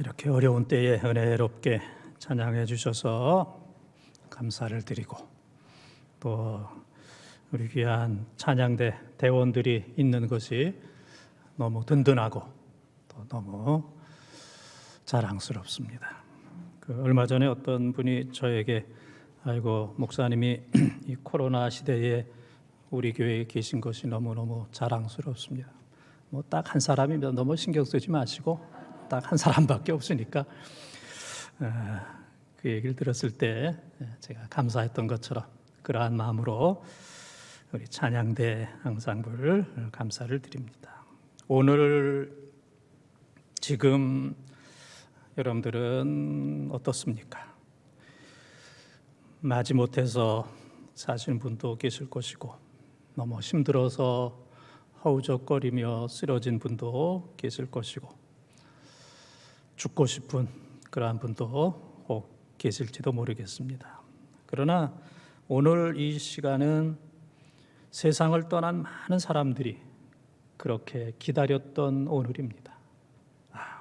이렇게 어려운 때에 은혜롭게 찬양해 주셔서 감사를 드리고, 또 우리 귀한 찬양대 대원들이 있는 것이 너무 든든하고 또 너무 자랑스럽습니다. 얼마 전에 어떤 분이 저에게 아이고 목사님이 이 코로나 시대에 우리 교회에 계신 것이 너무너무 자랑스럽습니다. 뭐 딱 한 사람이면 너무 신경 쓰지 마시고 딱 한 사람밖에 없으니까 그 얘기를 들었을 때 제가 감사했던 것처럼 그러한 마음으로 우리 찬양대 앙상블 감사를 드립니다. 오늘 지금 여러분들은 어떻습니까? 마지못해서 사시는 분도 계실 것이고, 너무 힘들어서 허우적거리며 쓰러진 분도 계실 것이고, 죽고 싶은 그러한 분도 꼭 계실지도 모르겠습니다. 그러나 오늘 이 시간은 세상을 떠난 많은 사람들이 그렇게 기다렸던 오늘입니다.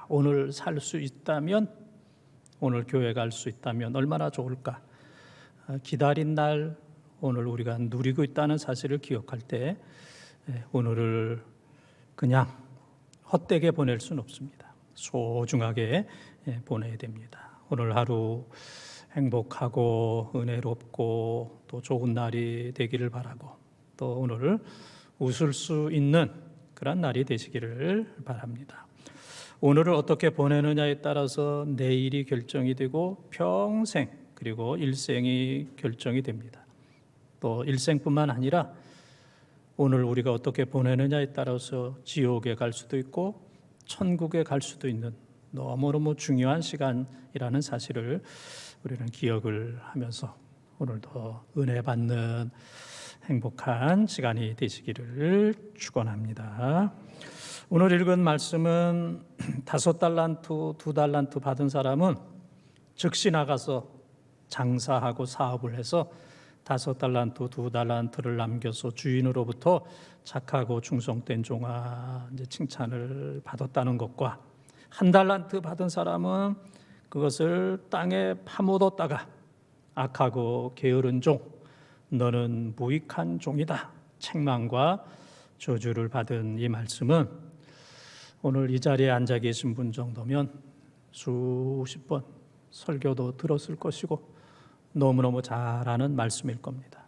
오늘 살 수 있다면, 오늘 교회 갈 수 있다면 얼마나 좋을까. 기다린 날 오늘 우리가 누리고 있다는 사실을 기억할 때 오늘을 그냥 헛되게 보낼 수는 없습니다. 소중하게 보내야 됩니다. 오늘 하루 행복하고 은혜롭고 또 좋은 날이 되기를 바라고, 또 오늘 웃을 수 있는 그런 날이 되시기를 바랍니다. 오늘을 어떻게 보내느냐에 따라서 내일이 결정이 되고 평생 그리고 일생이 결정이 됩니다. 또 일생뿐만 아니라 오늘 우리가 어떻게 보내느냐에 따라서 지옥에 갈 수도 있고 천국에 갈 수도 있는 너무너무 중요한 시간이라는 사실을 우리는 기억을 하면서 오늘도 은혜 받는 행복한 시간이 되시기를 축원합니다. 오늘 읽은 말씀은 5달란트, 2달란트 받은 사람은 즉시 나가서 장사하고 사업을 해서 5달란트, 2달란트를 남겨서 주인으로부터 착하고 충성된 종아 이제 칭찬을 받았다는 것과, 1달란트 받은 사람은 그것을 땅에 파묻었다가 악하고 게으른 종, 너는 무익한 종이다, 책망과 저주를 받은 이 말씀은 오늘 이 자리에 앉아 계신 분 정도면 수십 번 설교도 들었을 것이고 너무너무 잘 아는 말씀일 겁니다.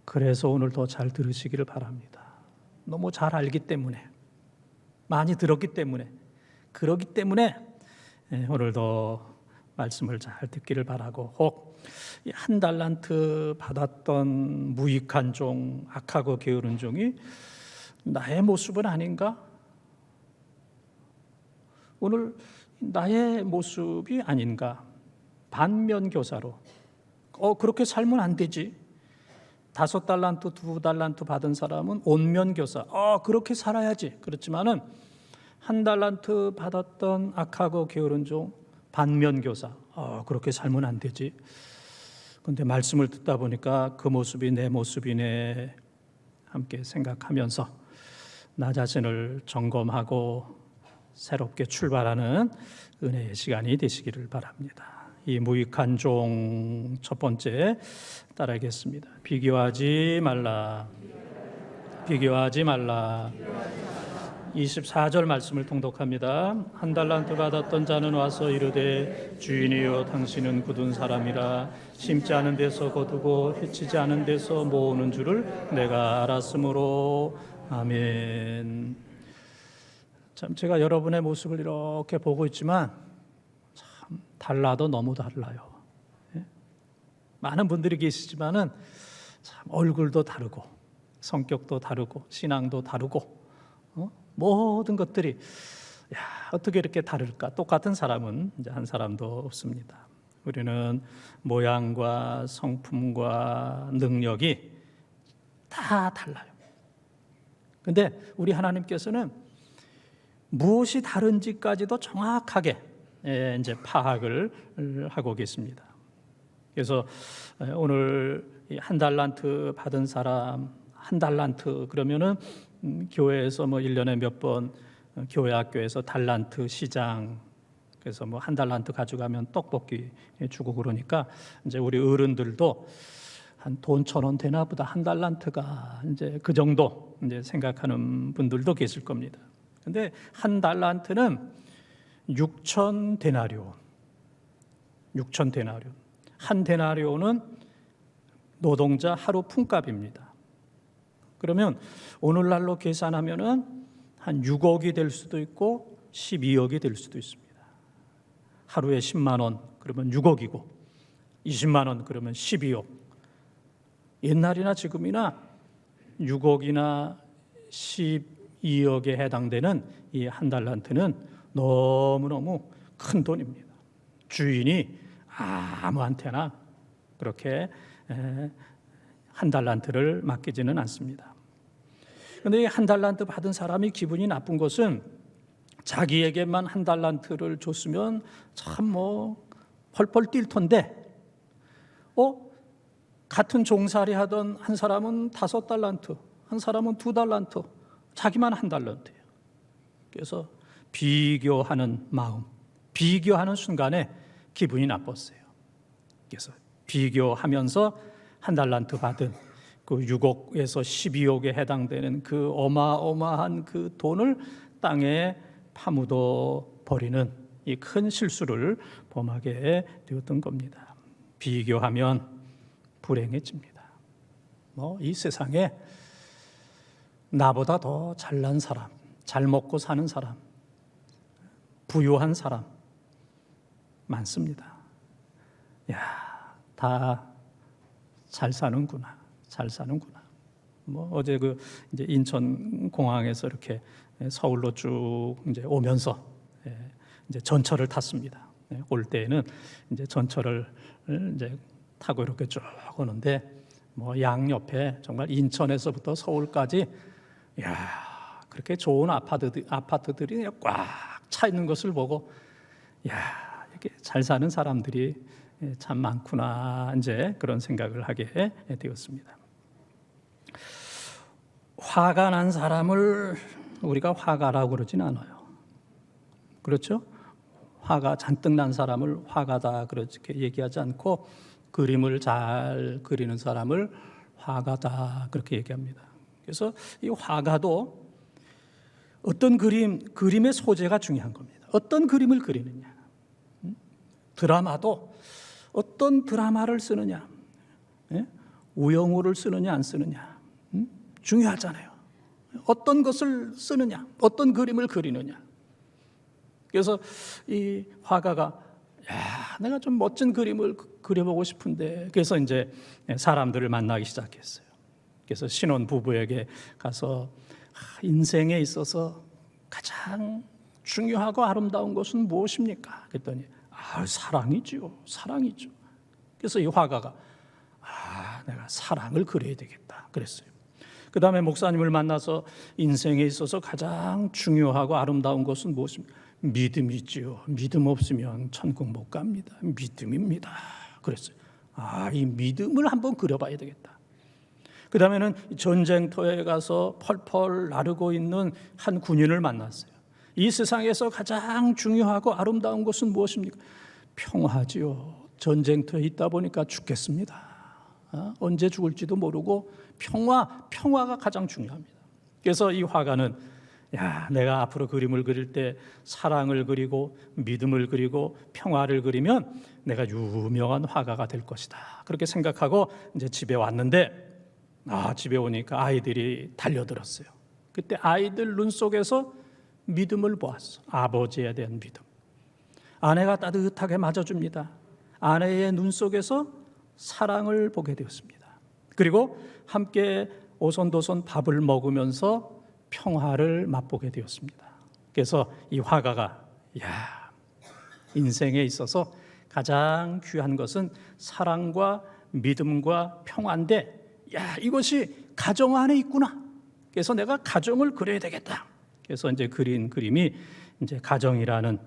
그래서 오늘 더 잘 들으시기를 바랍니다. 너무 잘 알기 때문에, 많이 들었기 때문에, 그러기 때문에 오늘도 말씀을 잘 듣기를 바라고, 혹 1달란트 받았던 무익한 종, 악하고 게으른 종이 나의 모습은 아닌가? 오늘 나의 모습이 아닌가? 반면교사로 그렇게 살면 안 되지. 5달란트, 2달란트 받은 사람은 온면교사, 그렇게 살아야지. 그렇지만은 1달란트 받았던 악하고 게으른 종, 반면교사, 그렇게 살면 안 되지. 그런데 말씀을 듣다 보니까 그 모습이 내 모습이네 함께 생각하면서 나 자신을 점검하고 새롭게 출발하는 은혜의 시간이 되시기를 바랍니다. 이 무익한 종 첫 번째 따라하겠습니다. 비교하지 말라. 비교하지 말라. 24절 말씀을 통독합니다. 1달란트 받았던 자는 와서 이르되 주인이여 당신은 굳은 사람이라 심지 않은 데서 거두고 해치지 않은 데서 모으는 줄을 내가 알았으므로. 아멘. 참 제가 여러분의 모습을 이렇게 보고 있지만 참 달라도 너무 달라요. 많은 분들이 계시지만은 참 얼굴도 다르고 성격도 다르고 신앙도 다르고 모든 것들이 어떻게 이렇게 다를까? 똑같은 사람은 이제 한 사람도 없습니다. 우리는 모양과 성품과 능력이 다 달라요. 근데 우리 하나님께서는 무엇이 다른지까지도 정확하게 이제 파악을 하고 계십니다. 그래서 오늘 1달란트 받은 사람, 1달란트 그러면은 교회에서 1년에 몇 번 교회 학교에서 달란트 시장 그래서 뭐 한 달란트 가져가면 떡볶이 주고 그러니까 이제 우리 어른들도 한 돈 1,000원 되나 보다 한 달란트가 이제 그 정도 이제 생각하는 분들도 계실 겁니다. 근데 한 달란트는 6천 데나리온. 6천 데나리온. 한 데나리온은 노동자 하루 품값입니다. 그러면 오늘날로 계산하면은 한 6억이 될 수도 있고 12억이 될 수도 있습니다. 하루에 10만 원 그러면 6억이고 20만 원 그러면 12억. 옛날이나 지금이나 6억이나 12억에 해당되는 이 한 달란트는 너무너무 큰 돈입니다. 주인이 아무한테나 그렇게 한 달란트를 맡기지는 않습니다. 그런데 이 한 달란트 받은 사람이 기분이 나쁜 것은 자기에게만 한 달란트를 줬으면 참 뭐 펄펄 뛸 텐데 같은 종살이 하던 한 사람은 5달란트, 한 사람은 2달란트, 자기만 한 달란트예요. 그래서 비교하는 마음, 비교하는 순간에 기분이 나빴어요. 그래서 비교하면서 한 달란트 받은 그 6억에서 12억에 해당되는 그 어마어마한 그 돈을 땅에 파묻어 버리는 이 큰 실수를 범하게 되었던 겁니다. 비교하면 불행해집니다. 이 세상에 나보다 더 잘난 사람, 잘 먹고 사는 사람, 부유한 사람 많습니다. 다 잘 사는구나, 잘 사는구나. 어제 이제 인천 공항에서 이렇게 서울로 쭉 이제 오면서 이제 전철을 탔습니다. 올 때에는 이제 전철을 이제 타고 이렇게 쭉 오는데 양 옆에 정말 인천에서부터 서울까지 그렇게 좋은 아파트들이 그냥 꽉 차 있는 것을 보고 이렇게 잘 사는 사람들이 참 많구나 이제 그런 생각을 하게 되었습니다. 화가 난 사람을 우리가 화가라고 그러진 않아요. 그렇죠? 화가 잔뜩 난 사람을 화가다 그렇게 얘기하지 않고 그림을 잘 그리는 사람을 화가다 그렇게 얘기합니다. 그래서 이 화가도 어떤 그림의 소재가 중요한 겁니다. 어떤 그림을 그리느냐. 드라마도 어떤 드라마를 쓰느냐, 우영우를 쓰느냐 안 쓰느냐 중요하잖아요. 어떤 것을 쓰느냐, 어떤 그림을 그리느냐. 그래서 이 화가가 내가 좀 멋진 그림을 그려보고 싶은데 그래서 이제 사람들을 만나기 시작했어요. 그래서 신혼 부부에게 가서 인생에 있어서 가장 중요하고 아름다운 것은 무엇입니까? 그랬더니 사랑이죠. 사랑이죠. 그래서 이 화가가 내가 사랑을 그려야 되겠다 그랬어요. 그 다음에 목사님을 만나서 인생에 있어서 가장 중요하고 아름다운 것은 무엇입니까? 믿음이지요. 믿음 없으면 천국 못 갑니다. 믿음입니다. 그랬어요. 이 믿음을 한번 그려봐야 되겠다. 그 다음에는 전쟁터에 가서 펄펄 나르고 있는 한 군인을 만났어요. 이 세상에서 가장 중요하고 아름다운 것은 무엇입니까? 평화지요. 전쟁터에 있다 보니까 죽겠습니다. 언제 죽을지도 모르고 평화가 가장 중요합니다. 그래서 이 화가는 내가 앞으로 그림을 그릴 때 사랑을 그리고 믿음을 그리고 평화를 그리면 내가 유명한 화가가 될 것이다. 그렇게 생각하고 이제 집에 왔는데 집에 오니까 아이들이 달려들었어요. 그때 아이들 눈 속에서 믿음을 보았어. 아버지에 대한 믿음. 아내가 따뜻하게 맞아줍니다. 아내의 눈 속에서 사랑을 보게 되었습니다. 그리고 함께 오손도손 밥을 먹으면서 평화를 맛보게 되었습니다. 그래서 이 화가가 인생에 있어서 가장 귀한 것은 사랑과 믿음과 평화인데 이것이 가정 안에 있구나. 그래서 내가 가정을 그려야 되겠다. 그래서 이제 그린 그림이 이제 가정이라는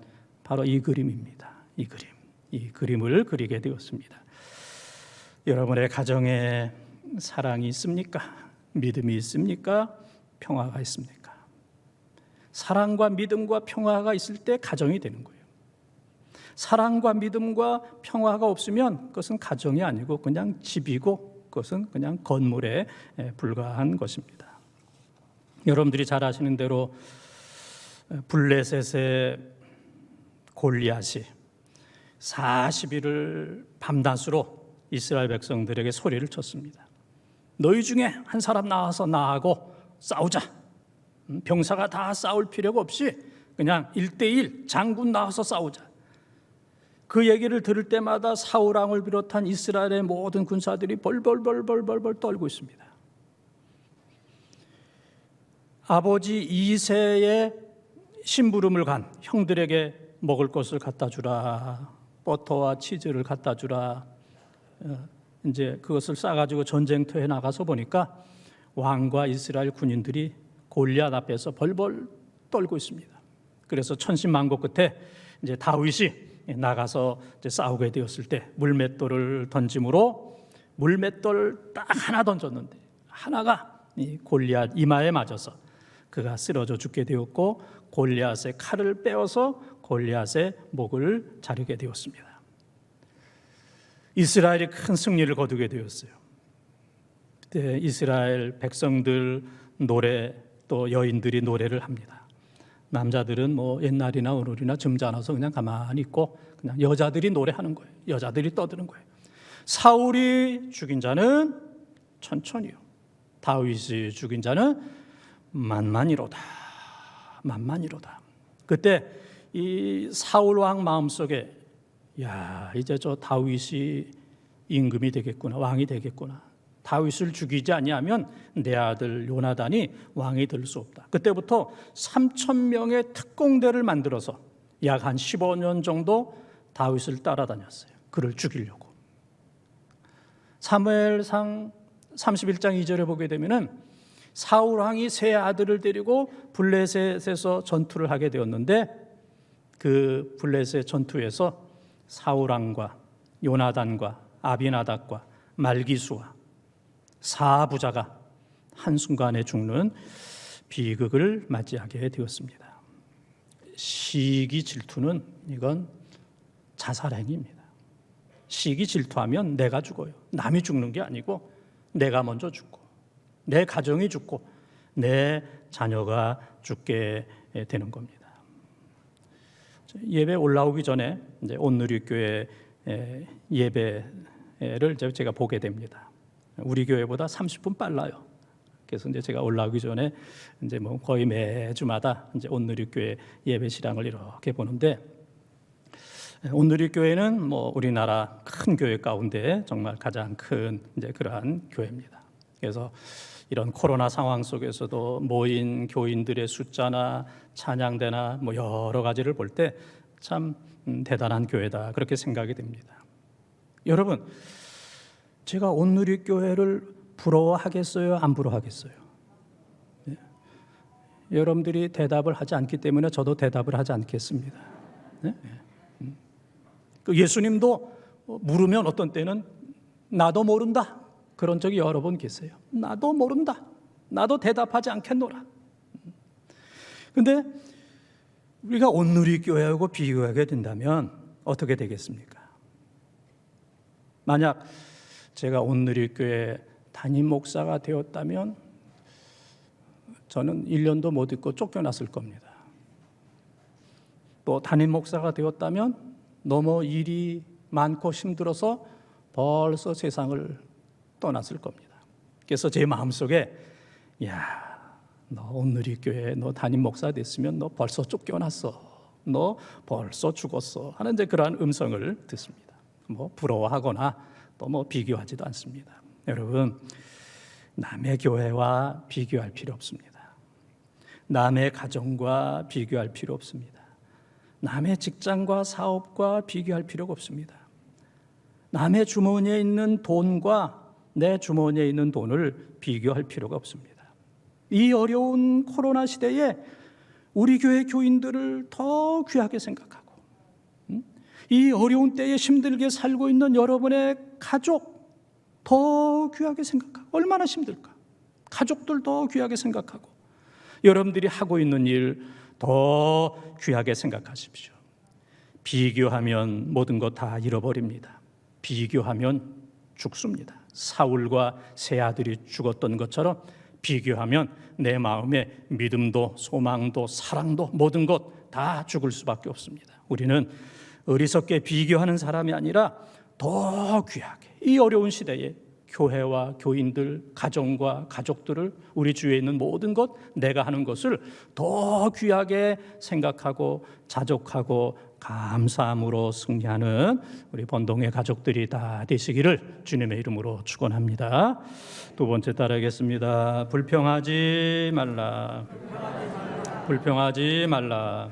바로 이 그림입니다. 이 그림을 그리게 되었습니다. 여러분의 가정에 사랑이 있습니까? 믿음이 있습니까? 평화가 있습니까? 사랑과 믿음과 평화가 있을 때 가정이 되는 거예요. 사랑과 믿음과 평화가 없으면 그것은 가정이 아니고 그냥 집이고 그것은 그냥 건물에 불과한 것입니다. 여러분들이 잘 아시는 대로 블레셋의 골리앗이 40일을 밤낮으로 이스라엘 백성들에게 소리를 쳤습니다. 너희 중에 한 사람 나와서 나하고 싸우자. 병사가 다 싸울 필요가 없이 그냥 1대1 장군 나와서 싸우자. 그 얘기를 들을 때마다 사울 왕을 비롯한 이스라엘의 모든 군사들이 벌벌 떨고 있습니다. 아버지 이새의 심부름을 간 형들에게 먹을 것을 갖다 주라. 버터와 치즈를 갖다 주라. 이제 그것을 싸가지고 전쟁터에 나가서 보니까 왕과 이스라엘 군인들이 골리앗 앞에서 벌벌 떨고 있습니다. 그래서 천신만고 끝에 이제 다윗이 나가서 이제 싸우게 되었을 때 물맷돌을 던짐으로 물맷돌 딱 하나 던졌는데 하나가 이 골리앗 이마에 맞아서 그가 쓰러져 죽게 되었고 골리앗의 칼을 빼어서 골리앗의 목을 자르게 되었습니다. 이스라엘이 큰 승리를 거두게 되었어요. 그때 이스라엘 백성들 노래 또 여인들이 노래를 합니다. 남자들은 뭐 옛날이나 오늘이나 점잖아서 그냥 가만히 있고 그냥 여자들이 노래하는 거예요. 여자들이 떠드는 거예요. 사울이 죽인 자는 천천히요. 다윗이 죽인 자는 만만이로다. 만만이로다. 그때 이 사울 왕 마음속에 야, 이제 저 다윗이 임금이 되겠구나. 왕이 되겠구나. 다윗을 죽이지 아니하면 내 아들 요나단이 왕이 될 수 없다. 그때부터 3,000명의 특공대를 만들어서 약 한 15년 정도 다윗을 따라다녔어요. 그를 죽이려고. 사무엘상 31장 2절에 보게 되면은 사울 왕이 세 아들을 데리고 블레셋에서 전투를 하게 되었는데 그 블레셋 전투에서 사울 왕과 요나단과 아비나답과 말기수와 사부자가 한순간에 죽는 비극을 맞이하게 되었습니다. 시기 질투는 이건 자살행위입니다. 시기 질투하면 내가 죽어요. 남이 죽는 게 아니고 내가 먼저 죽고 내 가정이 죽고 내 자녀가 죽게 되는 겁니다. 예배 올라오기 전에 이제 온누리교회 예배를 제가 보게 됩니다. 우리 교회보다 30분 빨라요. 그래서 이제 제가 올라오기 전에 이제 뭐 거의 매주마다 이제 온누리교회 예배 실황을 이렇게 보는데 온누리교회는 뭐 우리나라 큰 교회 가운데 정말 가장 큰 이제 그러한 교회입니다. 그래서 이런 코로나 상황 속에서도 모인 교인들의 숫자나 찬양대나 뭐 여러 가지를 볼 때 참 대단한 교회다 그렇게 생각이 됩니다. 여러분, 제가 온누리교회를 부러워하겠어요? 안 부러워하겠어요? 예. 여러분들이 대답을 하지 않기 때문에 저도 대답을 하지 않겠습니다. 예? 예수님도 물으면 어떤 때는 나도 모른다 그런 적이 여러 번 계세요. 나도 모른다. 나도 대답하지 않겠노라. 그런데 우리가 온누리교회하고 비교하게 된다면 어떻게 되겠습니까? 만약 제가 온누리교회 담임 목사가 되었다면 저는 1년도 못 있고 쫓겨났을 겁니다. 또 담임 목사가 되었다면 너무 일이 많고 힘들어서 벌써 세상을 떠났을 겁니다. 그래서 제 마음속에 야, 너 온누리교회 너 담임 목사 됐으면 너 벌써 쫓겨났어. 너 벌써 죽었어. 하는 이제 그러한 음성을 듣습니다. 뭐 부러워하거나 또 뭐 비교하지도 않습니다. 여러분, 남의 교회와 비교할 필요 없습니다. 남의 가정과 비교할 필요 없습니다. 남의 직장과 사업과 비교할 필요가 없습니다. 남의 주머니에 있는 돈과 내 주머니에 있는 돈을 비교할 필요가 없습니다. 이 어려운 코로나 시대에 우리 교회 교인들을 더 귀하게 생각하고 이 어려운 때에 힘들게 살고 있는 여러분의 가족 더 귀하게 생각하고 얼마나 힘들까? 가족들 더 귀하게 생각하고 여러분들이 하고 있는 일 더 귀하게 생각하십시오. 비교하면 모든 것 다 잃어버립니다. 비교하면 죽습니다. 사울과 세 아들이 죽었던 것처럼 비교하면 내 마음의 믿음도 소망도 사랑도 모든 것 다 죽을 수밖에 없습니다. 우리는 어리석게 비교하는 사람이 아니라 더 귀하게 이 어려운 시대에 교회와 교인들, 가정과 가족들을 우리 주위에 있는 모든 것, 내가 하는 것을 더 귀하게 생각하고 자족하고 감사함으로 승리하는 우리 본동의 가족들이 다 되시기를 주님의 이름으로 축원합니다. 두 번째 따르겠습니다. 불평하지 말라. 불평하지 말라.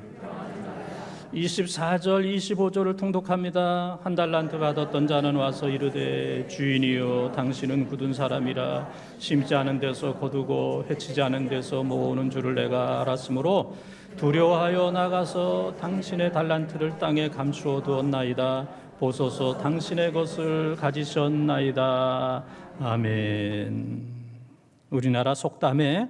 24절 25절을 통독합니다. 한 달란트 받았던 자는 와서 이르되 주인이여 당신은 굳은 사람이라 심지 않은 데서 거두고 해치지 않은 데서 모으는 줄을 내가 알았으므로 두려워하여 나가서 당신의 달란트를 땅에 감추어 두었나이다. 보소서 당신의 것을 가지셨나이다. 아멘. 우리나라 속담에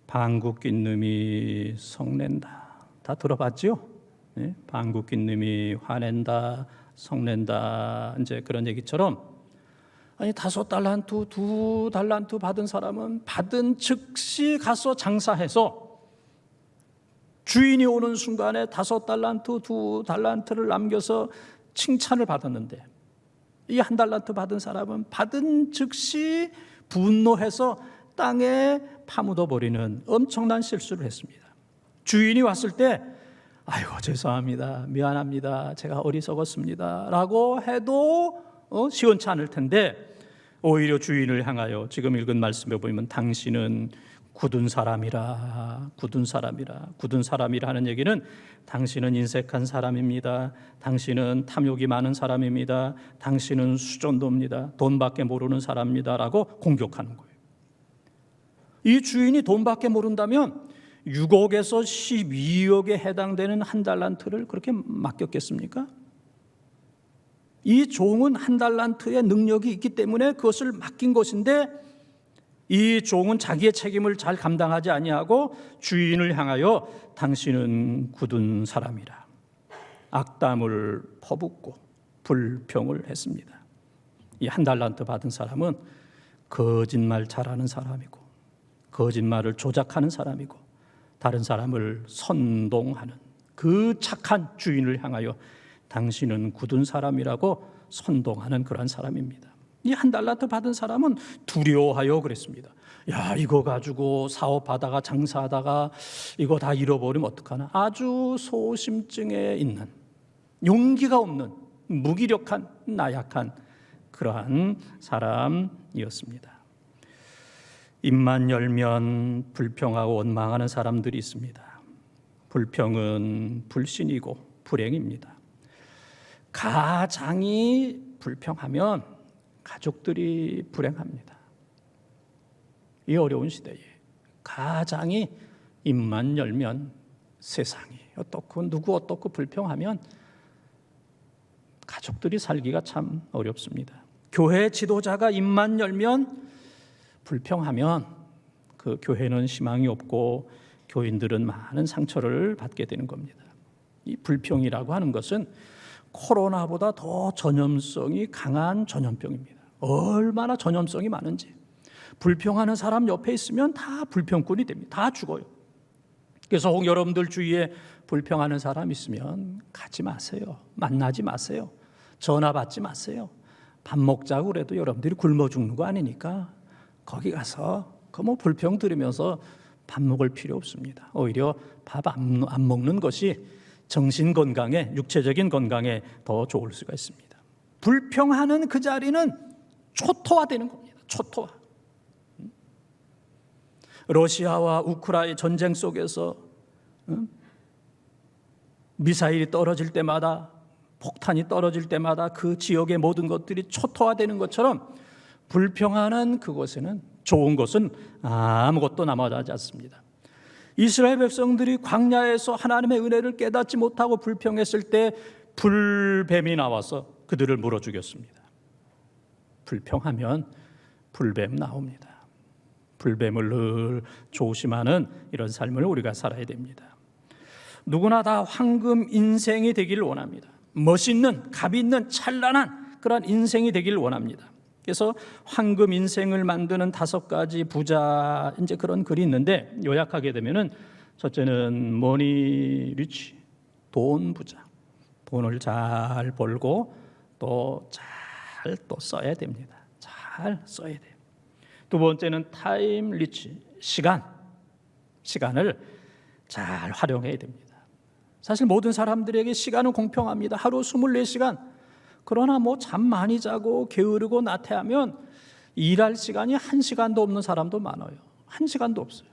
방귀 낀 놈이 성낸다. 다 들어봤죠? 네? 방귀 낀 놈이 화낸다, 성낸다. 이제 그런 얘기처럼 아니 5달란트, 2달란트 받은 사람은 받은 즉시 가서 장사해서 주인이 오는 순간에 5달란트, 2달란트를 남겨서 칭찬을 받았는데 이 1달란트 받은 사람은 받은 즉시 분노해서 땅에 파묻어 버리는 엄청난 실수를 했습니다. 주인이 왔을 때 아이고 죄송합니다, 미안합니다, 제가 어리석었습니다 라고 해도 시원치 않을 텐데 오히려 주인을 향하여 지금 읽은 말씀에 보면 당신은 굳은 사람이라, 굳은 사람이라. 굳은 사람이라 하는 얘기는 당신은 인색한 사람입니다. 당신은 탐욕이 많은 사람입니다. 당신은 수전도입니다. 돈밖에 모르는 사람입니다 라고 공격하는 거예요. 이 주인이 돈밖에 모른다면 6억에서 12억에 해당되는 1달란트를 그렇게 맡겼겠습니까? 이 종은 1달란트의 능력이 있기 때문에 그것을 맡긴 것인데 이 종은 자기의 책임을 잘 감당하지 아니하고 주인을 향하여 당신은 굳은 사람이라 악담을 퍼붓고 불평을 했습니다. 이 1달란트 받은 사람은 거짓말 잘하는 사람이고 거짓말을 조작하는 사람이고 다른 사람을 선동하는 그 착한 주인을 향하여 당신은 굳은 사람이라고 선동하는 그런 사람입니다. 이 1달란트 받은 사람은 두려워하여 그랬습니다. 야, 이거 가지고 사업하다가 장사하다가 이거 다 잃어버리면 어떡하나. 아주 소심증에 있는, 용기가 없는, 무기력한, 나약한 그러한 사람이었습니다. 입만 열면 불평하고 원망하는 사람들이 있습니다. 불평은 불신이고 불행입니다. 가장이 불평하면 가족들이 불행합니다. 이 어려운 시대에 가장이 입만 열면 세상이 어떻고 누구 어떻고 불평하면 가족들이 살기가 참 어렵습니다. 교회 지도자가 입만 열면 불평하면 그 교회는 희망이 없고 교인들은 많은 상처를 받게 되는 겁니다. 이 불평이라고 하는 것은 코로나보다 더 전염성이 강한 전염병입니다. 얼마나 전염성이 많은지. 불평하는 사람 옆에 있으면 다 불평꾼이 됩니다. 다 죽어요. 그래서 혹 여러분들 주위에 불평하는 사람 있으면 가지 마세요. 만나지 마세요. 전화 받지 마세요. 밥 먹자고 그래도 여러분들이 굶어 죽는 거 아니니까 거기 가서 그 뭐 불평 들으면서 밥 먹을 필요 없습니다. 오히려 밥 안 먹는 것이 정신 건강에, 육체적인 건강에 더 좋을 수가 있습니다. 불평하는 그 자리는 초토화되는 겁니다. 초토화. 러시아와 우크라이나 전쟁 속에서 미사일이 떨어질 때마다, 폭탄이 떨어질 때마다 그 지역의 모든 것들이 초토화되는 것처럼 불평하는 그곳에는 좋은 것은 아무것도 남아나지 않습니다. 이스라엘 백성들이 광야에서 하나님의 은혜를 깨닫지 못하고 불평했을 때 불뱀이 나와서 그들을 물어 죽였습니다. 불평하면 불뱀 나옵니다. 불뱀을 늘 조심하는 이런 삶을 우리가 살아야 됩니다. 누구나 다 황금 인생이 되기를 원합니다. 멋있는, 값 있는, 찬란한 그런 인생이 되기를 원합니다. 그래서 황금 인생을 만드는 5가지 부자, 이제 그런 글이 있는데, 요약하게 되면은 첫째는 머니 리치, 돈 부자. 돈을 잘 벌고 또 잘 또 써야 됩니다. 잘 써야 돼요. 두 번째는 타임 리치, 시간을 잘 활용해야 됩니다. 사실 모든 사람들에게 시간은 공평합니다. 하루 24시간. 그러나 뭐 잠 많이 자고 게으르고 나태하면 일할 시간이 1시간도 없는 사람도 많아요. 1시간도 없어요.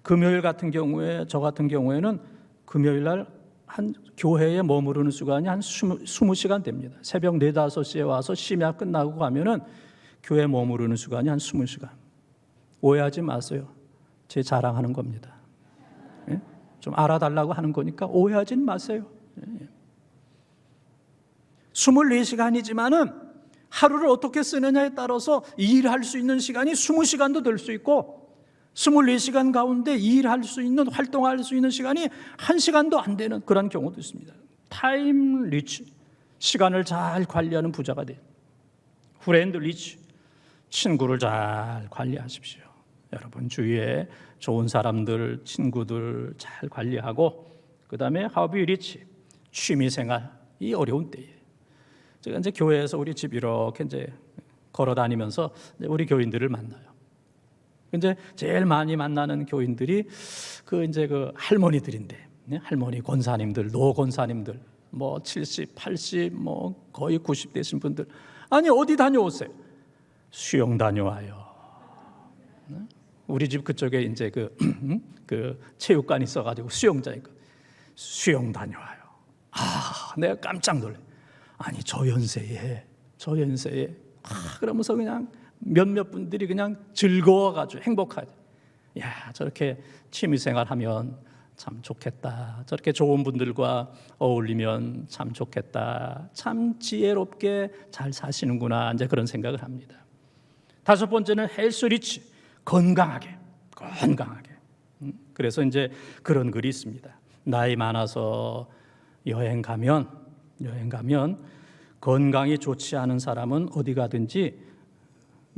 금요일 같은 경우에, 저 같은 경우에는 금요일 날 한 교회에 머무르는 시간이 한 20시간 됩니다. 새벽 4, 5시에 와서 심야 끝나고 가면은 교회에 머무르는 시간이 한 20시간. 오해하지 마세요. 제 자랑하는 겁니다. 예? 좀 알아달라고 하는 거니까 오해하지 마세요. 예. 24시간이지만은 하루를 어떻게 쓰느냐에 따라서 일할 수 있는 시간이 20시간도 될 수 있고, 24시간 가운데 일할 수 있는, 활동할 수 있는 시간이 1시간도 안 되는 그런 경우도 있습니다. 타임 리치, 시간을 잘 관리하는 부자가 돼요. 프렌드 리치, 친구를 잘 관리하십시오. 여러분 주위에 좋은 사람들, 친구들 잘 관리하고, 그 다음에 하비 리치, 취미생활이 어려운 때에 제가 이제 교회에서 우리 집 이렇게 이제 걸어 다니면서 우리 교인들을 만나요. 이제 제일 많이 만나는 교인들이 그 할머니들인데, 할머니 권사님들, 노 권사님들, 뭐 70, 80, 뭐 거의 90 되신 분들. 아니 어디 다녀오세요? 수영 다녀와요. 우리 집 그쪽에 이제 그 체육관 있어가지고 수영장이니까 수영 다녀와요. 내가 깜짝 놀래. 아니 저 연세에 그러면서 그냥 몇몇 분들이 그냥 즐거워가지고 행복하죠. 야, 저렇게 취미생활하면 참 좋겠다. 저렇게 좋은 분들과 어울리면 참 좋겠다. 참 지혜롭게 잘 사시는구나. 이제 그런 생각을 합니다. 5번째는 헬스 리치, 건강하게. 그래서 이제 그런 글이 있습니다. 나이 많아서 여행 가면 건강이 좋지 않은 사람은 어디 가든지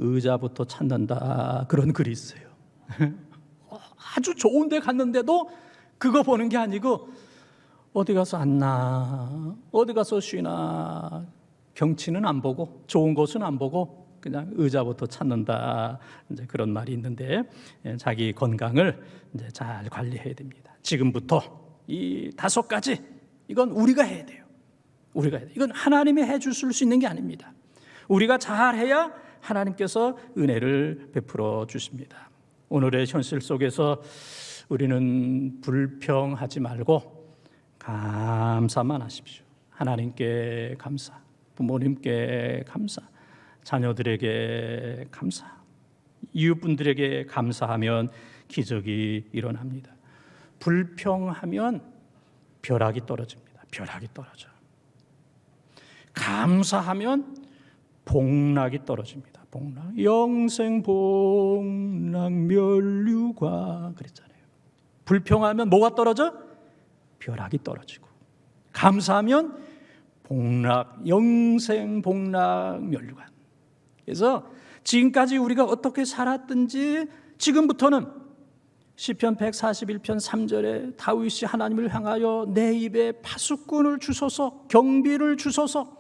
의자부터 찾는다. 그런 글이 있어요. 아주 좋은 데 갔는데도 그거 보는 게 아니고 어디 가서 앉나, 어디 가서 쉬나, 경치는 안 보고 좋은 곳은 안 보고 그냥 의자부터 찾는다. 이제 그런 말이 있는데, 자기 건강을 이제 잘 관리해야 됩니다. 지금부터 이 5가지 이건 우리가 해야 돼요. 이건 하나님이 해주실 수 있는 게 아닙니다. 우리가 잘해야 하나님께서 은혜를 베풀어 주십니다. 오늘의 현실 속에서 우리는 불평하지 말고 감사만 하십시오. 하나님께 감사, 부모님께 감사, 자녀들에게 감사, 이웃분들에게 감사하면 기적이 일어납니다. 불평하면 벼락이 떨어집니다. 벼락이 떨어져. 감사하면 복락이 떨어집니다. 복락, 영생 복락 멸류관 그랬잖아요. 불평하면 뭐가 떨어져? 벼락이 떨어지고, 감사하면 복락, 영생 복락 멸류관. 그래서 지금까지 우리가 어떻게 살았든지 지금부터는 시편 141편 3절에 다윗이 하나님을 향하여 내 입에 파수꾼을 주소서, 경비를 주소서,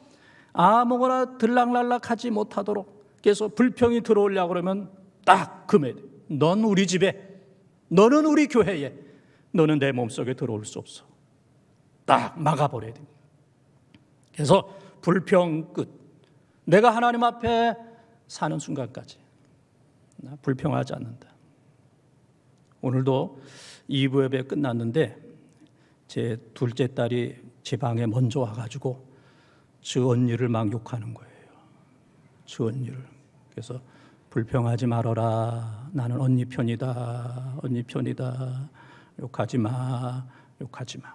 아무거나 들락날락하지 못하도록. 그래서 불평이 들어오려고 그러면 딱 금해. 넌 우리 집에, 너는 우리 교회에, 너는 내 몸속에 들어올 수 없어. 딱 막아버려야 됩니다. 그래서 불평 끝. 내가 하나님 앞에 사는 순간까지 나 불평하지 않는다. 오늘도 2부 예배 끝났는데 제 둘째 딸이 제 방에 먼저 와가지고 저 언니를 막 욕하는 거예요. 저 언니를. 그래서 불평하지 말아라. 나는 언니 편이다. 언니 편이다. 욕하지 마. 욕하지 마.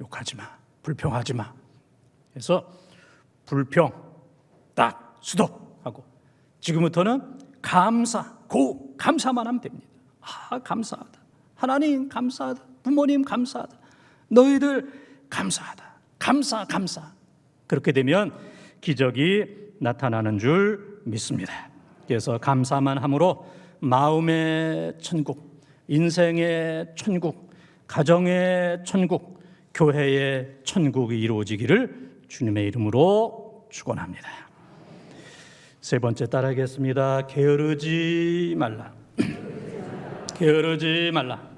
욕하지 마. 불평하지 마. 그래서 불평 딱 스톱하고 지금부터는 감사만 하면 됩니다. 감사하다. 하나님 감사하다. 부모님 감사하다. 너희들 감사하다. 감사. 그렇게 되면 기적이 나타나는 줄 믿습니다. 그래서 감사만 함으로 마음의 천국, 인생의 천국, 가정의 천국, 교회의 천국이 이루어지기를 주님의 이름으로 축원합니다. 세 번째 따라하겠습니다. 게으르지 말라. 게으르지 말라.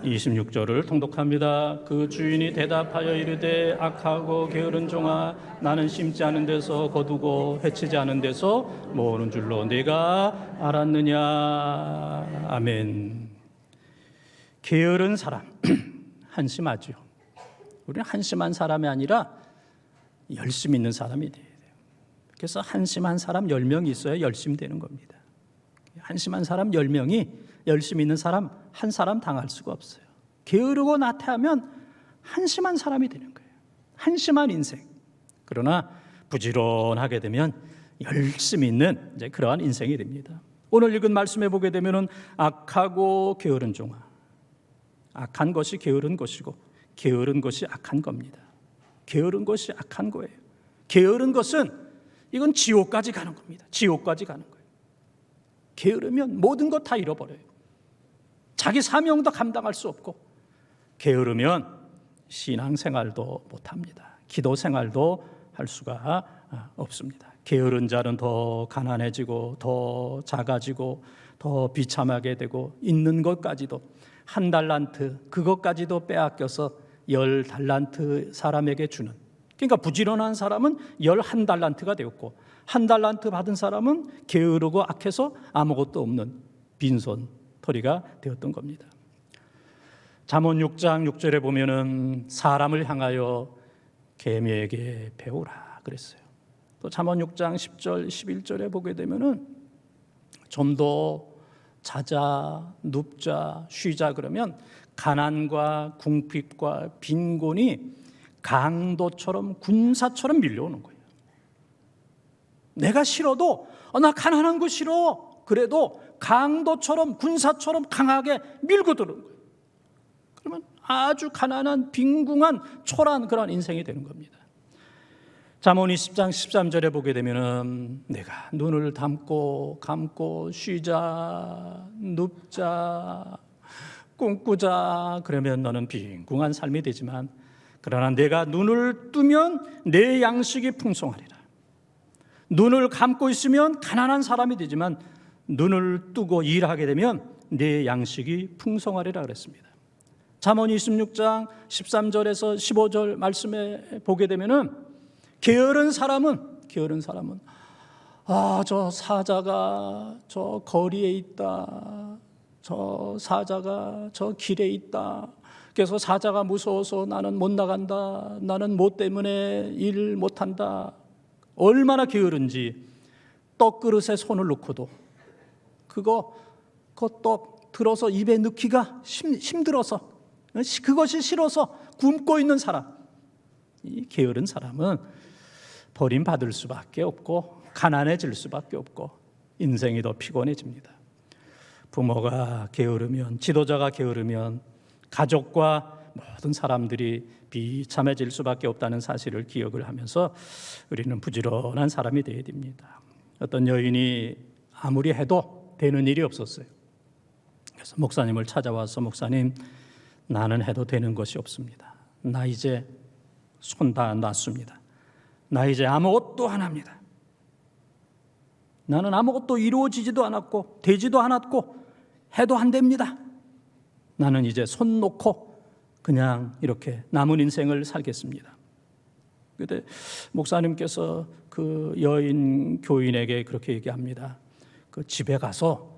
26절을 통독합니다. 그 주인이 대답하여 이르되 악하고 게으른 종아, 나는 심지 않은 데서 거두고 해치지 않은 데서 모으는 줄로 네가 알았느냐. 아멘. 게으른 사람 한심하죠. 우리는 한심한 사람이 아니라 열심 있는 사람이 돼야 돼요. 그래서 한심한 사람 10명이 있어야 열심 되는 겁니다. 한심한 사람 10명이 열심히 있는 사람 한 사람 당할 수가 없어요. 게으르고 나태하면 한심한 사람이 되는 거예요. 한심한 인생. 그러나 부지런하게 되면 열심히 있는 이제 그러한 인생이 됩니다. 오늘 읽은 말씀에 보게 되면은 악하고 게으른 종아. 악한 것이 게으른 것이고 게으른 것이 악한 겁니다. 게으른 것이 악한 거예요. 게으른 것은 이건 지옥까지 가는 겁니다. 지옥까지 가는 거예요. 게으르면 모든 것 다 잃어버려요. 자기 사명도 감당할 수 없고, 게으르면 신앙생활도 못합니다. 기도생활도 할 수가 없습니다. 게으른 자는 더 가난해지고 더 작아지고 더 비참하게 되고, 있는 것까지도 1달란트 그것까지도 빼앗겨서 10달란트 사람에게 주는, 그러니까 부지런한 사람은 11달란트가 되었고 1달란트 받은 사람은 게으르고 악해서 아무것도 없는 빈손터리가 되었던 겁니다. 잠언 6장 6절에 보면은 사람을 향하여 개미에게 배우라 그랬어요. 또 잠언 6장 10절 11절에 보게 되면은 좀 더 자자, 눕자, 쉬자 그러면 가난과 궁핍과 빈곤이 강도처럼 군사처럼 밀려오는 거예요. 내가 싫어도 나 가난한 거 싫어. 그래도 강도처럼 군사처럼 강하게 밀고 들어오는 거예요. 그러면 아주 가난한 빈궁한 초라한 그런 인생이 되는 겁니다. 잠언 20장 13절에 보게 되면은 내가 눈을 감고 쉬자, 눕자, 꿈꾸자 그러면 너는 빈궁한 삶이 되지만, 그러나 내가 눈을 뜨면 내 양식이 풍성하리라. 눈을 감고 있으면 가난한 사람이 되지만 눈을 뜨고 일하게 되면 내 양식이 풍성하리라 그랬습니다. 잠언 26장 13절에서 15절 말씀에 보게 되면은 게으른 사람은 저 사자가 저 거리에 있다. 저 사자가 저 길에 있다. 그래서 사자가 무서워서 나는 못 나간다. 나는 뭐 때문에 일 못한다. 얼마나 게으른지 떡 그릇에 손을 넣고도 그 떡 들어서 입에 넣기가 힘들어서, 그것이 싫어서 굶고 있는 사람. 이 게으른 사람은 버림받을 수밖에 없고 가난해질 수밖에 없고 인생이 더 피곤해집니다. 부모가 게으르면, 지도자가 게으르면 가족과 모든 사람들이 비참해질 수밖에 없다는 사실을 기억을 하면서 우리는 부지런한 사람이 되어야 됩니다. 어떤 여인이 아무리 해도 되는 일이 없었어요. 그래서 목사님을 찾아와서 목사님, 나는 해도 되는 것이 없습니다. 나 이제 손 다 놨습니다. 나 이제 아무것도 안 합니다. 나는 아무것도 이루어지지도 않았고 되지도 않았고 해도 안 됩니다. 나는 이제 손 놓고 그냥 이렇게 남은 인생을 살겠습니다. 그때 목사님께서 그 여인 교인에게 그렇게 얘기합니다. 그 집에 가서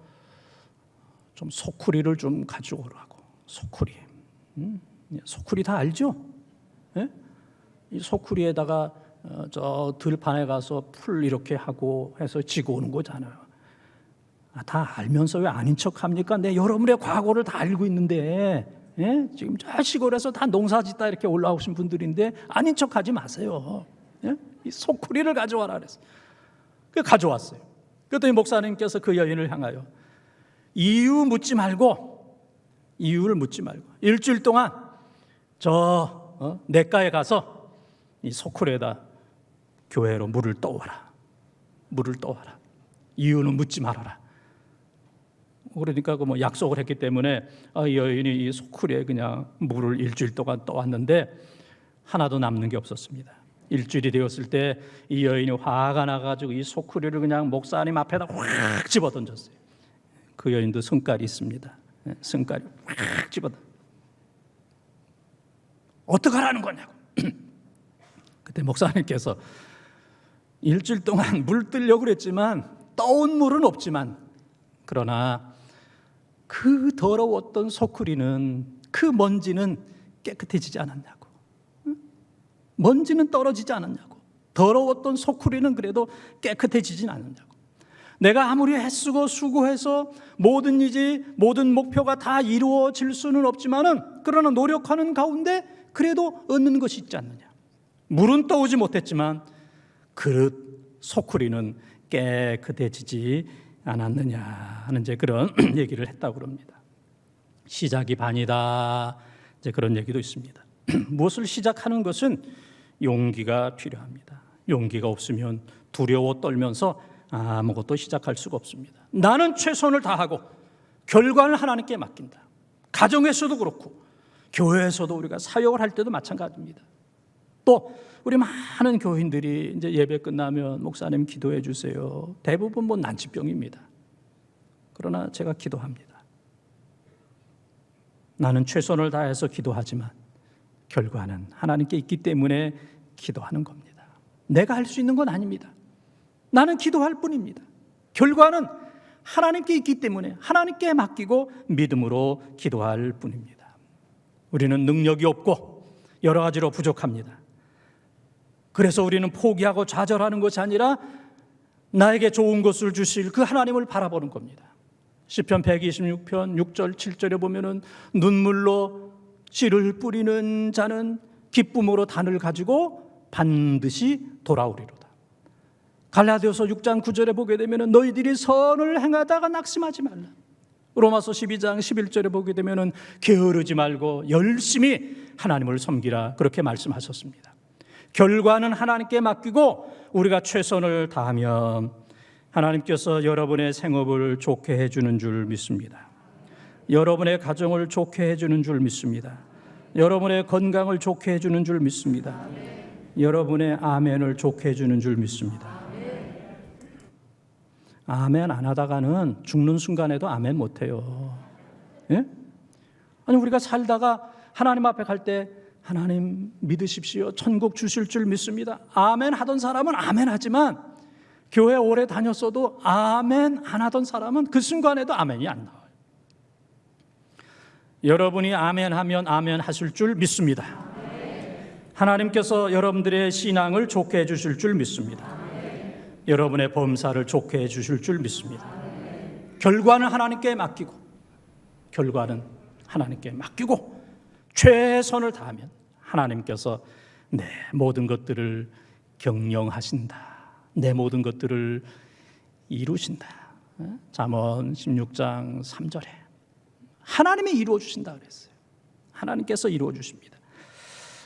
좀 소쿠리를 좀 가져오라고. 소쿠리. 소쿠리 다 알죠? 예? 이 소쿠리에다가 저 들판에 가서 풀 이렇게 하고 해서 지고 오는 거잖아요. 다 알면서 왜 아닌 척합니까? 내 여러분의 과거를 다 알고 있는데, 예? 지금 저 시골에서 다 농사짓다 이렇게 올라오신 분들인데 아닌 척하지 마세요. 예? 이 소쿠리를 가져와라 그랬어요. 그 가져왔어요. 그랬더니 목사님께서 그 여인을 향하여 이유 묻지 말고 이유를 묻지 말고 일주일 동안 저 냇가에 가서 이 소쿠리에다 교회로 물을 떠와라. 물을 떠와라. 이유는 묻지 말아라. 그러니까 그 뭐 약속을 했기 때문에 이 여인이 이 소쿠리에 그냥 물을 일주일 동안 떠왔는데 하나도 남는 게 없었습니다. 일주일이 되었을 때 이 여인이 화가 나가지고 이 소쿠리를 그냥 목사님 앞에다 확 집어 던졌어요. 그 여인도 성깔이 있습니다. 성깔이 확 집어 던졌어요. 어떡하라는 거냐고. 그때 목사님께서 일주일 동안 물 뜨려고 그랬지만 떠온 물은 없지만 그러나 그 더러웠던 소쿠리는 그 먼지는 깨끗해지지 않았냐고. 먼지는 떨어지지 않았냐고. 더러웠던 소쿠리는 그래도 깨끗해지진 않았냐고. 내가 아무리 애쓰고 수고해서 모든 일이 모든 목표가 다 이루어질 수는 없지만은 그러나 노력하는 가운데 그래도 얻는 것이 있지 않느냐. 물은 떠오지 못했지만 그릇 소쿠리는 깨끗해지지 않았느냐 하는 이제 그런 얘기를 했다고 그럽니다. 시작이 반이다. 이제 그런 얘기도 있습니다. 무엇을 시작하는 것은 용기가 필요합니다. 용기가 없으면 두려워 떨면서 아무것도 시작할 수가 없습니다. 나는 최선을 다하고 결과를 하나님께 맡긴다. 가정에서도 그렇고 교회에서도 우리가 사역을 할 때도 마찬가지입니다. 또 우리 많은 교인들이 이제 예배 끝나면 목사님 기도해 주세요. 대부분 뭐 난치병입니다. 그러나 제가 기도합니다. 나는 최선을 다해서 기도하지만 결과는 하나님께 있기 때문에 기도하는 겁니다. 내가 할 수 있는 건 아닙니다. 나는 기도할 뿐입니다. 결과는 하나님께 있기 때문에 하나님께 맡기고 믿음으로 기도할 뿐입니다. 우리는 능력이 없고 여러 가지로 부족합니다. 그래서 우리는 포기하고 좌절하는 것이 아니라 나에게 좋은 것을 주실 그 하나님을 바라보는 겁니다. 시편 126편 6절 7절에 보면은 눈물로 씨를 뿌리는 자는 기쁨으로 단을 가지고 반드시 돌아오리로다. 갈라디아서 6장 9절에 보게 되면은 너희들이 선을 행하다가 낙심하지 말라. 로마서 12장 11절에 보게 되면은 게으르지 말고 열심히 하나님을 섬기라. 그렇게 말씀하셨습니다. 결과는 하나님께 맡기고 우리가 최선을 다하면 하나님께서 여러분의 생업을 좋게 해주는 줄 믿습니다. 여러분의 가정을 좋게 해주는 줄 믿습니다. 여러분의 건강을 좋게 해주는 줄 믿습니다. 여러분의 아멘을 좋게 해주는 줄 믿습니다. 아멘 안 하다가는 죽는 순간에도 아멘 못해요. 예? 아니 우리가 살다가 하나님 앞에 갈 때 하나님 믿으십시오. 천국 주실 줄 믿습니다. 아멘 하던 사람은 아멘 하지만 교회 오래 다녔어도 아멘 안 하던 사람은 그 순간에도 아멘이 안 나와요. 여러분이 아멘 하면 아멘 하실 줄 믿습니다. 하나님께서 여러분들의 신앙을 좋게 해주실 줄 믿습니다. 여러분의 범사를 좋게 해주실 줄 믿습니다. 결과는 하나님께 맡기고 최선을 다하면 하나님께서 내 모든 것들을 경영하신다. 내 모든 것들을 이루신다. 잠언 16장 3절에 하나님이 이루어 주신다 그랬어요. 하나님께서 이루어 주십니다.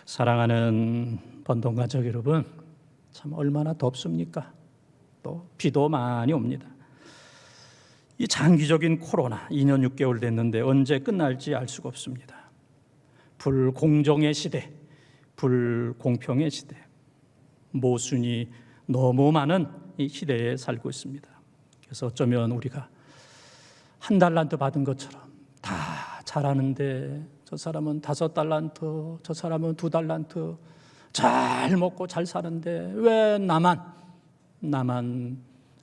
사랑하는 번동가족 여러분, 참 얼마나 덥습니까? 또 비도 많이 옵니다. 이 장기적인 코로나 2년 6개월 됐는데 언제 끝날지 알 수가 없습니다. 불공정의 시대, 불공평의 시대, 모순이 너무 많은 이 시대에 살고 있습니다. 그래서 어쩌면 우리가 한 달란트 받은 것처럼 다 잘하는데 저 사람은 5달란트, 저 사람은 2달란트, 잘 먹고 잘 사는데 왜 나만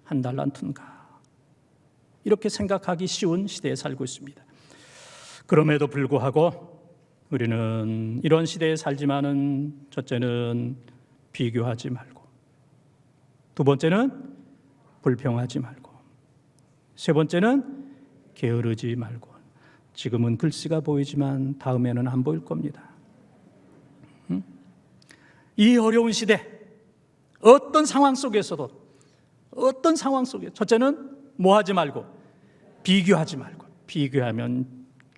한 달란트인가? 이렇게 생각하기 쉬운 시대에 살고 있습니다. 그럼에도 불구하고 우리는 이런 시대에 살지만은 첫째는 비교하지 말고, 두 번째는 불평하지 말고, 세 번째는 게으르지 말고. 지금은 글씨가 보이지만 다음에는 안 보일 겁니다. 이 어려운 시대, 어떤 상황 속에서도 첫째는 뭐 하지 말고 비교하지 말고. 비교하면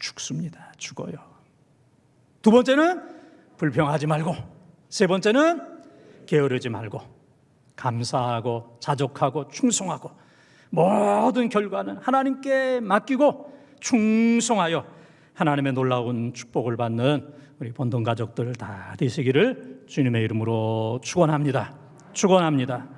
죽습니다. 죽어요. 두 번째는 불평하지 말고, 세 번째는 게으르지 말고, 감사하고 자족하고 충성하고, 모든 결과는 하나님께 맡기고 충성하여 하나님의 놀라운 축복을 받는 우리 본동 가족들 다 되시기를 주님의 이름으로 축원합니다. 축원합니다.